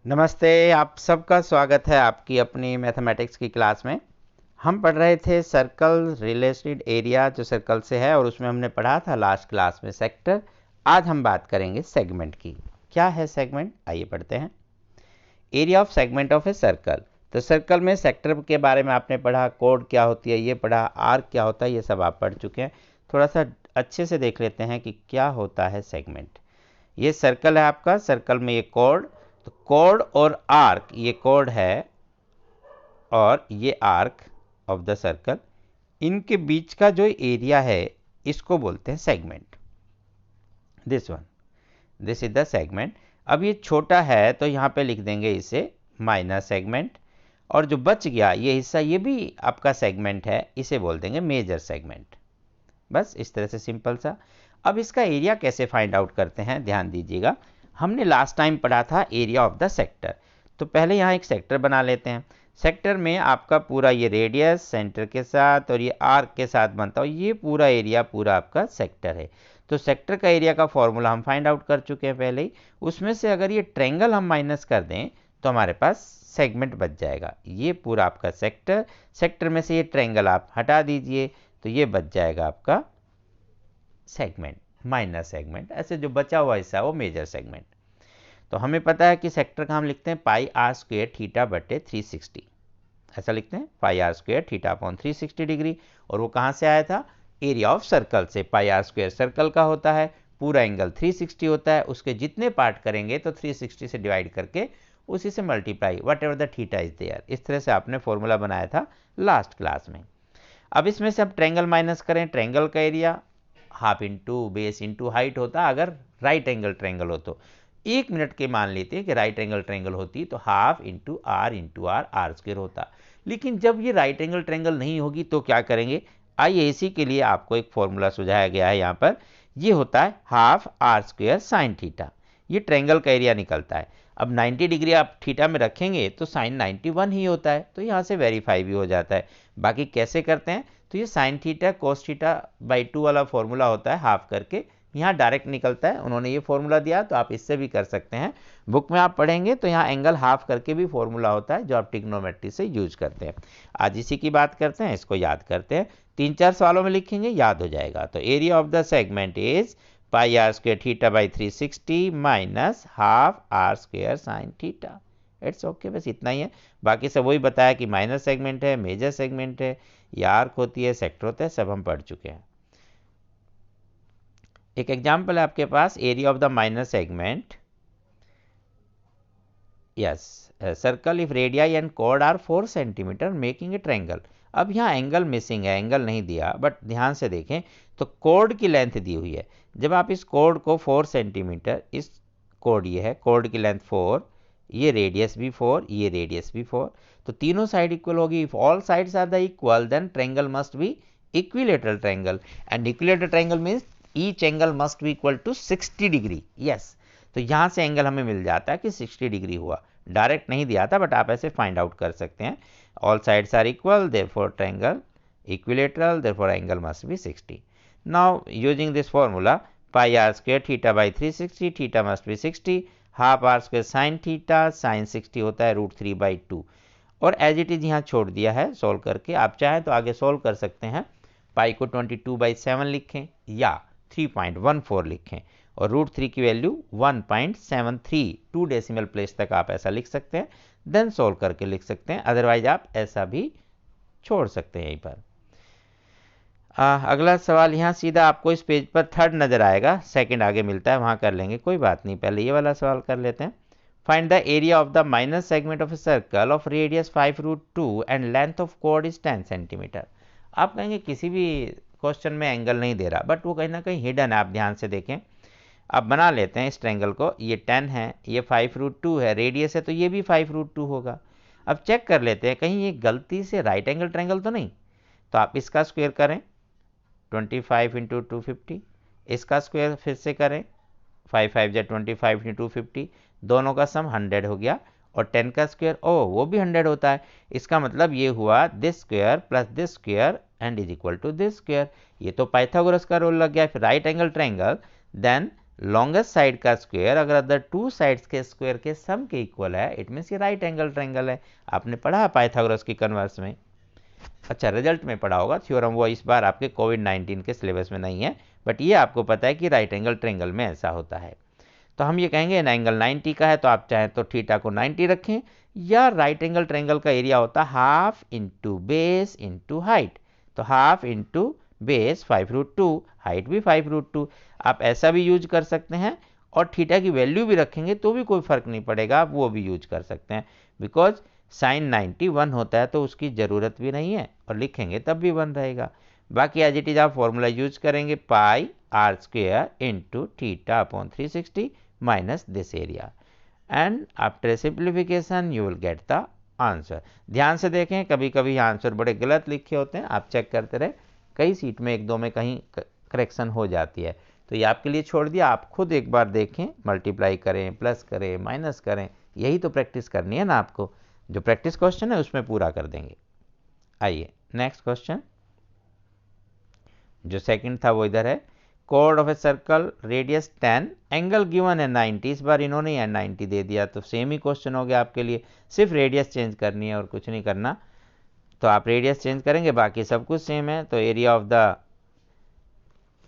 नमस्ते, आप सबका स्वागत है आपकी अपनी मैथमेटिक्स की क्लास में। हम पढ़ रहे थे सर्कल रिलेटेड एरिया जो सर्कल से है, और उसमें हमने पढ़ा था लास्ट क्लास में सेक्टर। आज हम बात करेंगे सेगमेंट की। क्या है सेगमेंट, आइए पढ़ते हैं। Area of segment of a circle. तो सर्कल में सेक्टर के बारे में आपने पढ़ा, कोड क्या होती है ये पढ़ा, आर्क क्या होता है ये सब आप पढ़ चुके हैं। थोड़ा सा अच्छे से देख लेते हैं कि क्या होता है सेगमेंट। ये सर्कल है आपका, सर्कल में ये कोड, तो कोड और आर्क, ये कोड है और ये आर्क ऑफ द सर्कल, इनके बीच का जो एरिया है इसको बोलते हैं segment. This is the segment. अब ये छोटा है तो यहाँ पे लिख देंगे इसे माइनर सेगमेंट, और जो बच गया ये हिस्सा ये भी आपका सेगमेंट है, इसे बोल देंगे मेजर सेगमेंट। बस इस तरह से सिंपल सा। अब इसका एरिया कैसे फाइंड आउट करते हैं, ध्यान दीजिएगा। हमने लास्ट टाइम पढ़ा था एरिया ऑफ द सेक्टर। तो पहले यहाँ एक सेक्टर बना लेते हैं। सेक्टर में आपका पूरा ये रेडियस सेंटर के साथ और ये आर्क के साथ बनता है, ये पूरा एरिया पूरा आपका सेक्टर है। तो सेक्टर का एरिया का फॉर्मूला हम फाइंड आउट कर चुके हैं पहले ही। उसमें से अगर ये ट्रायंगल हम माइनस कर दें तो हमारे पास सेगमेंट बच जाएगा। ये पूरा आपका सेक्टर, सेक्टर में से ये ट्रायंगल आप हटा दीजिए तो ये बच जाएगा आपका सेगमेंट, माइनर सेगमेंट। ऐसे जो बचा हुआ हिस्सा है वो मेजर सेगमेंट। तो हमें पता है कि सेक्टर का हम लिखते हैं पाई आर स्क्वेयर थीटा बटे 360। ऐसा लिखते हैं pi R square theta upon 360 degree. और वो कहाँ से आया था, एरिया ऑफ सर्कल से। पाई आर स्क्वेयर सर्कल का होता है, पूरा एंगल 360 होता है, उसके जितने पार्ट करेंगे तो 360 से डिवाइड करके उसी से multiply, whatever the theta is there. इस तरह से आपने फॉर्मूला बनाया था लास्ट क्लास में। अब इसमें से अब ट्रायंगल माइनस करें, ट्रायंगल का area half into base into height होता, अगर राइट एंगल ट्रायंगल हो तो। 1 मिनट के मान लेते हैं कि राइट एंगल ट्रायंगल होती तो half into R R square होता। लेकिन जब ये राइट एंगल ट्रायंगल नहीं होगी तो क्या करेंगे, आइए इसी के लिए आपको एक फॉर्मूला सुझाया गया है यहाँ पर। ये होता है half R square sine theta. ये ट्रायंगल का एरिया निकलता है। अब 90 डिग्री आप थीटा में रखेंगे तो साइन 91 ही होता है, तो यहाँ से वेरीफाई भी हो जाता है। बाकी कैसे करते हैं, तो ये sine theta cos theta by 2 वाला फॉर्मूला होता है, हाफ करके यहाँ डायरेक्ट निकलता है। उन्होंने ये फॉर्मूला दिया तो आप इससे भी कर सकते हैं। बुक में आप पढ़ेंगे तो यहाँ एंगल हाफ करके भी फॉर्मूला होता है जो आप ट्रिग्नोमेट्री से यूज करते हैं। आज इसी की बात करते हैं, इसको याद करते हैं। 3-4 सवालों में लिखेंगे, याद हो जाएगा। तो area of the segment is pi R square theta by 360 minus half R square sine theta. It's okay, बस इतना ही है। बाकी सब वही बताया कि माइनर सेगमेंट है, मेजर सेगमेंट है, या आर्क होती है, सेक्टर होता है, सब हम पढ़ चुके हैं। एक एग्जाम्पल है आपके पास, area of the minor segment. Yes, circle if radii and chord are 4 centimetre making a triangle. अब यहाँ एंगल मिसिंग है, एंगल नहीं दिया, बट ध्यान से देखें तो कॉर्ड की लेंथ दी हुई है। जब आप इस कॉर्ड को 4 सेंटीमीटर, इस कॉर्ड ये है, कॉर्ड की लेंथ 4, ये रेडियस भी 4, ये रेडियस भी 4, तो तीनों साइड इक्वल होगी। If all sides are the equal then triangle must be equilateral triangle, and equilateral triangle means each angle must be equal to 60 degree. Yes, तो यहाँ से एंगल हमें मिल जाता है कि 60 डिग्री हुआ। डायरेक्ट नहीं दिया था, बट आप ऐसे फाइंड आउट कर सकते हैं। All sides are equal, therefore triangle equilateral, therefore angle must be 60। Now using this formula, pi R square theta by 360, theta must be 60, half R square sine theta, sine 60 होता है √3/2। और as it is यहाँ छोड़ दिया है solve करके। आप चाहें तो आगे सोल्व कर सकते हैं। पाई को 22/7 लिखें या 3.14 लिखें, और √3 की वैल्यू 1.73, 2 डेसिमल प्लेस तक आप ऐसा लिख सकते हैं, देन सोल्व करके लिख सकते हैं। अदरवाइज आप ऐसा भी छोड़ सकते हैं यहीं पर। अगला सवाल यहाँ सीधा आपको इस पेज पर थर्ड नजर आएगा, सेकंड आगे मिलता है, वहां कर लेंगे, कोई बात नहीं। पहले ये वाला सवाल कर लेते हैं। Find the area of the minus segment of a circle of radius 5√2 and length of chord is 10 centimeter. आप कहेंगे किसी भी क्वेश्चन में एंगल नहीं दे रहा, बट वो कहीं ना कहीं हिडन है, आप ध्यान से देखें। अब बना लेते हैं इस ट्रायंगल को, ये 10 है, ये 5√2 है, रेडियस है तो ये भी 5√2 होगा। अब चेक कर लेते हैं कहीं ये गलती से राइट एंगल ट्रायंगल तो नहीं। तो आप इसका स्क्वायर करें, 25 इंटू 250, इसका स्क्वायर फिर से करें, 5 5 जा 25 इंटू 250, दोनों का सम 100 हो गया। और 10 का स्क्वायर, ओ वो भी 100 होता है। इसका मतलब ये हुआ this square plus this square and is equal to this square. ये तो पाइथागोरस का रूल लग गया। फिर right angle triangle, then longest side का स्क्वायर अगर अदर टू साइड्स के स्क्वायर के सम के इक्वल है, इट मीन्स ये राइट एंगल ट्रायंगल है। आपने पढ़ा पाइथागोरस की कन्वर्स में, अच्छा रिजल्ट में पढ़ा होगा थ्योरम, वो इस बार आपके कोविड-19 के सिलेबस में नहीं है, बट ये आपको पता है कि राइट एंगल ट्रायंगल में ऐसा होता है। तो हम ये कहेंगे एंगल 90 का है, तो आप चाहें तो थीटा को 90 रखें, या राइट एंगल ट्रायंगल का एरिया होता है half into base into height, तो हाफ इंटू बेस 5√2, हाइट भी 5√2। आप ऐसा भी यूज कर सकते हैं, और थीटा की वैल्यू भी रखेंगे तो भी कोई फर्क नहीं पड़ेगा, आप वो भी यूज कर सकते हैं, बिकॉज साइन 91 होता है तो उसकी ज़रूरत भी नहीं है, और लिखेंगे तब भी 1 रहेगा। बाकी एज इट इज आप फॉर्मूला यूज करेंगे pi R square into theta upon 360 minus this area, and after simplification you will get the answer. ध्यान से देखें, कभी कभी आंसर बड़े गलत लिखे होते हैं, आप चेक करते रहे, कई सीट में एक दो में कहीं करेक्शन हो जाती है, तो ये आपके लिए छोड़ दिया, आप खुद एक बार देखें, मल्टीप्लाई करें, प्लस करें, माइनस करें, यही तो प्रैक्टिस करनी है ना आपको, जो प्रैक्टिस क्वेश्चन है उसमें पूरा कर देंगे। आइए नेक्स्ट क्वेश्चन, जो सेकंड था वो इधर है, chord of a circle radius 10, angle given है 90, इस बार इन्होंने 90 दे दिया, तो सेम ही क्वेश्चन हो गया आपके लिए, सिर्फ रेडियस चेंज करनी है और कुछ नहीं करना, तो आप रेडियस चेंज करेंगे, बाकी सब कुछ सेम है। तो एरिया ऑफ द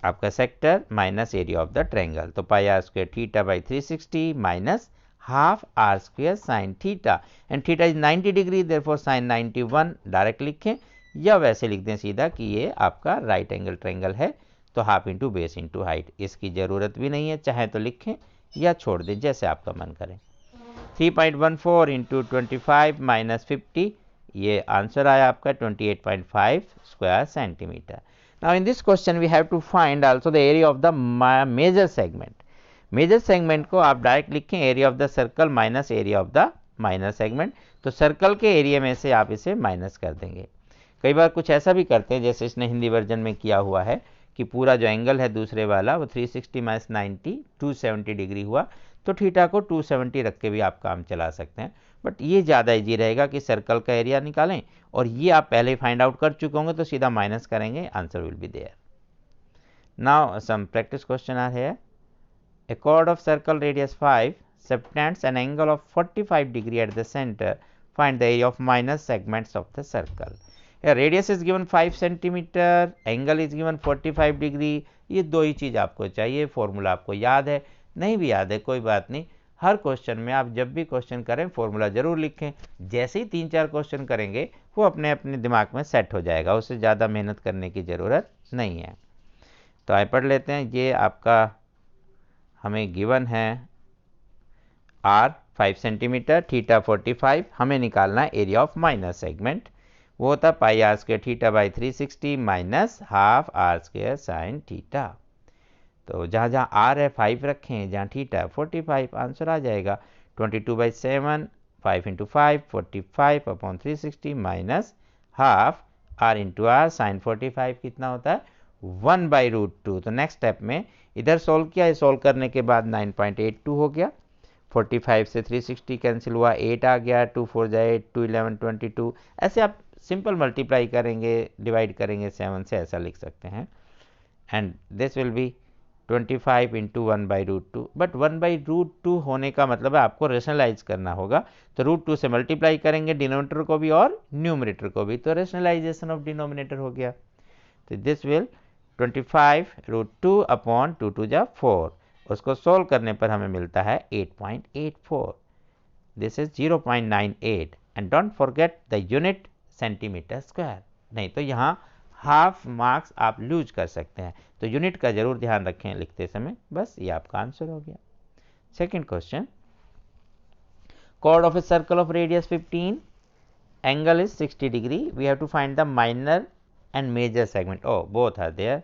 आपका sector minus area of the triangle, तो pi R square theta by 360 minus half R square sine theta, and theta is 90 degree, therefore sine 91 direct लिखें, या वैसे लिख दें सीधा कि ये आपका राइट एंगल ट्रायंगल है, तो half into base into height, इसकी ज़रूरत भी नहीं है, चाहे तो लिखें या छोड़ दें जैसे आपका मन करे। 3.14 इंटू 25 माइनस 50, ये आंसर आया आपका 28.5 square centimetre. Now in this question we have to find also the area of the major segment. Major segment को आप डायरेक्ट लिखें area of the circle minus area of the minor segment, तो circle के area में से आप इसे minus कर देंगे। कई बार कुछ ऐसा भी करते हैं, जैसे इसने हिंदी वर्जन में किया हुआ है कि पूरा जो एंगल है दूसरे वाला वो 360 माइनस 90 270 डिग्री हुआ, तो थीटा को 270 रख के भी आप काम चला सकते हैं, बट ये ज़्यादा इजी रहेगा कि सर्कल का एरिया निकालें, और ये आप पहले ही फाइंड आउट कर चुके होंगे, तो सीधा माइनस करेंगे, answer will be there. Now some practice question are here, a chord of circle radius 5 subtends an angle of 45 degree at the center, find the area of minor segments of the circle. Here radius is given 5 centimeter, angle is given 45 degree, ये दो ही चीज़ आपको चाहिए, formula आपको याद है, नहीं भी याद है कोई बात नहीं, हर क्वेश्चन में आप जब भी क्वेश्चन करें फॉर्मूला जरूर लिखें, जैसे ही 3-4 क्वेश्चन करेंगे वो अपने अपने दिमाग में सेट हो जाएगा, उससे ज़्यादा मेहनत करने की ज़रूरत नहीं है। तो आइए पढ़ लेते हैं, ये आपका हमें गिवन है आर 5 सेंटीमीटर, थीटा 45, हमें निकालना है एरिया ऑफ माइनर सेगमेंट, वो होता pi R square theta by 360 minus half R square sine theta. तो जहाँ जहाँ आर है 5 रखें, जहाँ थीटा 45, आंसर आ जाएगा 22/7, 5 into 5 45 upon 360 minus half R into R sine 45 कितना होता है 1/√2। तो नेक्स्ट स्टेप में इधर सोल्व किया, सोल्व करने के बाद 9.82 हो गया, 45 से 360 कैंसिल हुआ, 8 आ गया, 2 4 जाए 8, 2 11 22, ऐसे आप सिंपल मल्टीप्लाई करेंगे, डिवाइड करेंगे 7 से, ऐसा लिख सकते हैं, and this will be 25 into 1/√2, but 1/√2 होने का मतलब है आपको रेशनलाइज करना होगा, तो √2 से मल्टीप्लाई करेंगे डिनोमिनेटर को भी और न्यूमरेटर को भी, तो रेशनलाइजेशन ऑफ डिनोमिनेटर हो गया, तो दिस विल 25√2 अपॉन 2 2 जा 4, उसको सोल्व करने पर हमें मिलता है 8.84, this is 0.98, and don't forget the unit centimetre square, नहीं तो यहाँ हाफ मार्क्स आप लूज कर सकते हैं, तो यूनिट का जरूर ध्यान रखें लिखते समय, बस ये आपका आंसर हो गया। Second question, chord of a circle of radius 15, angle is 60 degree, we have to find the minor and major segment, oh both are there,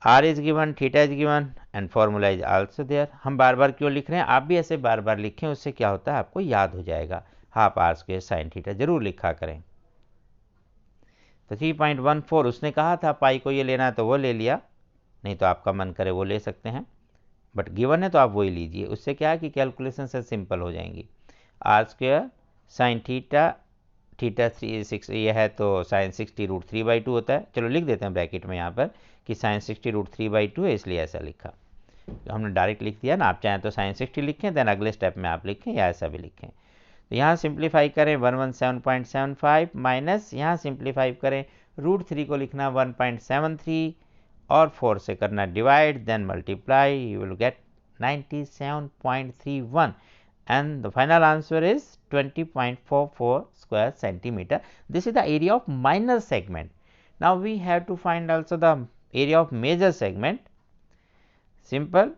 r is given, theta is given and formula is also there। हम बार बार क्यों लिख रहे हैं, आप भी ऐसे बार बार लिखें, उससे क्या होता है आपको याद हो जाएगा, half R square sine theta जरूर लिखा करें। तो 3.14 उसने कहा था पाई को ये लेना है तो वो ले लिया, नहीं तो आपका मन करे वो ले सकते हैं, बट गिवन है तो आप वही लीजिए, उससे क्या है कि कैलकुलेशन से सिंपल हो जाएंगी। R square sine theta, theta 6 ये है तो साइन 60 √3/2 होता है, चलो लिख देते हैं ब्रैकेट में यहाँ पर कि साइन 60 √3/2 है, इसलिए ऐसा लिखा। तो हमने डायरेक्ट लिख दिया ना, आप चाहें तो साइन 60 लिखें, देन अगले स्टेप में आप लिखें या ऐसा भी लिखें। तो यहाँ सिंप्लीफाई करें 117.75 माइनस यहाँ सिंप्लीफाई करें √3 को लिखना 1.73 और 4 से करना divide, then multiply, you will get 97.31 and the final answer is 20.44 square centimeter. This is the area of minor segment. Now we have to find also the area of major segment. Simple,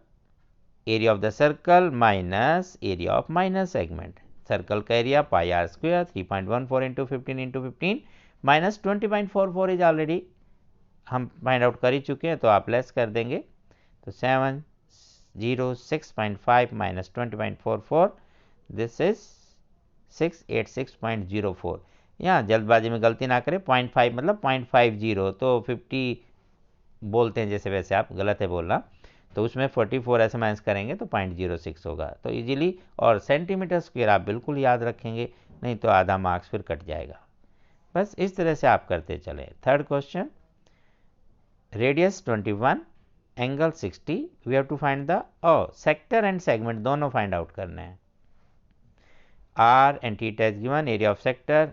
area of the circle minus area of minor segment. Circle का area pi R square 3.14 into 15 minus 20.44 is already हम find out कर ही चुके हैं, तो आप less कर देंगे। तो 706.5 माइनस 20.44 दिस इज 686.04। यहाँ जल्दबाजी में गलती ना करें, 0.5 मतलब 0.50, तो 50 बोलते हैं जैसे वैसे आप गलत है बोलना, तो उसमें 44 ऐसे माइनस करेंगे तो 0.06 होगा। तो इजीली, और सेंटीमीटर स्क्वायर आप बिल्कुल याद रखेंगे, नहीं तो आधा मार्क्स फिर कट जाएगा। बस इस तरह से आप करते चले। Third question, radius 21, angle 60, we have to find the sector and segment दोनों फाइंड आउट करने हैं। R and theta is given, area of sector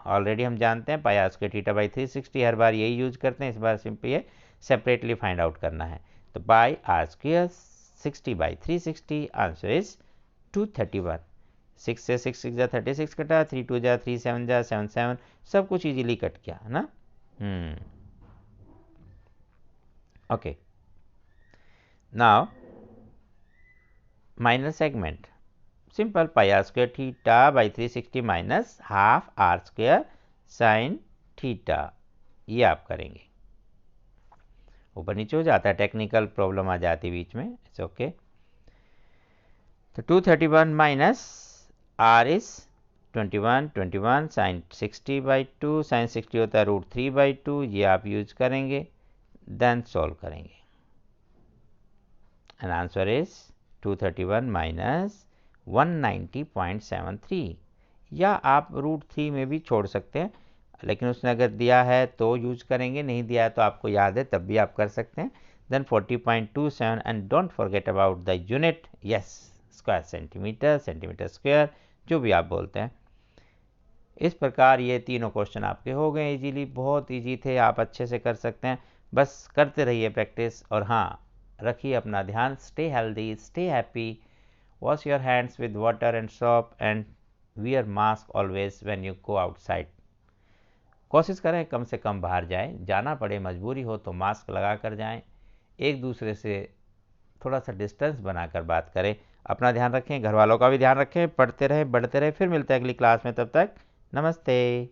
already हम जानते हैं pi R square theta by 360, हर बार यही यूज करते हैं, इस बार सिंपली ये सेपरेटली फाइंड आउट करना है। तो pi R square 60/360, answer is 231। 6 से 6 6 जा 36 कटा, 3 2 जा 3 7 जा 7 7, सब कुछ इजीली कट गया है ना। Okay, now minor segment, simple pi R square theta by 360 minus half R square sine theta, ये आप करेंगे। ऊपर नीचे हो जाता है, टेक्निकल प्रॉब्लम आ जाती है बीच में, इट्स ओके। तो 231 minus R is 21 sine 60/2, sine 60 होता है √3/2, ये आप यूज करेंगे, देन सॉल्व करेंगे एंड आंसर इज 231 माइनस 190.73, या आप √3 में भी छोड़ सकते हैं, लेकिन उसने अगर दिया है तो यूज करेंगे, नहीं दिया है तो आपको याद है तब भी आप कर सकते हैं। Then 40.27 and don't forget about the unit, yes, square centimeter, centimeter square, जो भी आप बोलते हैं। इस प्रकार ये तीनों क्वेश्चन आपके हो गए इजीली, बहुत इजी थे, आप अच्छे से कर सकते हैं, बस करते रहिए प्रैक्टिस। और हाँ, रखिए अपना ध्यान, stay healthy, stay happy, wash your hands with water and soap and wear mask always when you go outside. कोशिश करें कम से कम बाहर जाएं, जाना पड़े मजबूरी हो तो मास्क लगा कर जाएं, एक दूसरे से थोड़ा सा डिस्टेंस बनाकर बात करें। अपना ध्यान रखें, घर वालों का भी ध्यान रखें, पढ़ते रहें, बढ़ते रहें। फिर मिलते हैं अगली क्लास में, तब तक नमस्ते।